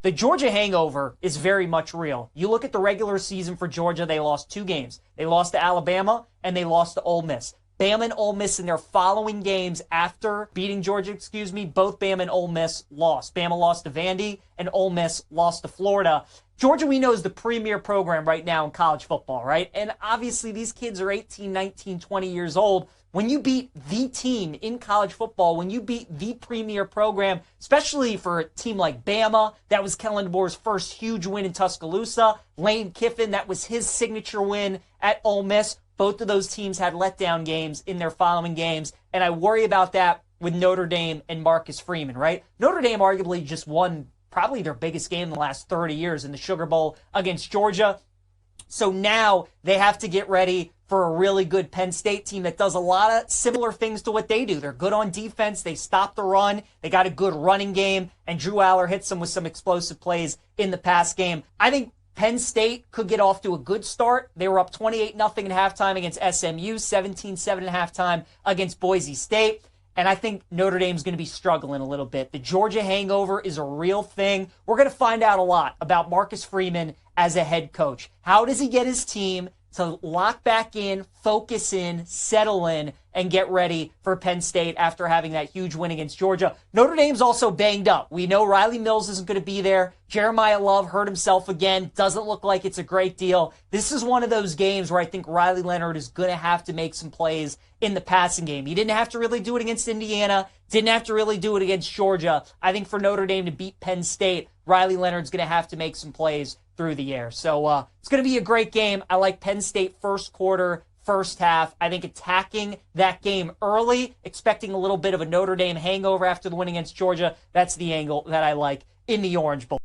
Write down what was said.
The Georgia hangover is very much real. You look at the regular season for Georgia, they lost 2 games. They lost to Alabama and they lost to Ole Miss. Bama and Ole Miss in their following games after beating Georgia, both Bama and Ole Miss lost. Bama lost to Vandy and Ole Miss lost to Florida. Georgia, we know, is the premier program right now in college football, right? And obviously these kids are 18, 19, 20 years old. When you beat the team in college football, when you beat the premier program, especially for a team like Bama, that was Kellen DeBoer's first huge win in Tuscaloosa. Lane Kiffin, that was his signature win at Ole Miss. Both of those teams had letdown games in their following games, and I worry about that with Notre Dame and Marcus Freeman, right? Notre Dame arguably just won probably their biggest game in the last 30 years in the Sugar Bowl against Georgia. So now they have to get ready for a really good Penn State team that does a lot of similar things to what they do. They're good on defense. They stop the run. They got a good running game, and Drew Aller hits them with some explosive plays in the pass game. I think Penn State could get off to a good start. They were up 28-0 at halftime against SMU, 17-7 at halftime against Boise State. And I think Notre Dame's going to be struggling a little bit. The Georgia hangover is a real thing. We're going to find out a lot about Marcus Freeman as a head coach. How does he get his team to lock back in, focus in, settle in, and get ready for Penn State after having that huge win against Georgia? Notre Dame's also banged up. We know Riley Mills isn't going to be there. Jeremiah Love hurt himself again. Doesn't look like it's a great deal. This is one of those games where I think Riley Leonard is going to have to make some plays in the passing game. He didn't have to really do it against Indiana. Didn't have to really do it against Georgia. I think for Notre Dame to beat Penn State, Riley Leonard's going to have to make some plays through the air. So it's going to be a great game. I like Penn State first quarter, first half. I think attacking that game early, expecting a little bit of a Notre Dame hangover after the win against Georgia, that's the angle that I like in the Orange Bowl.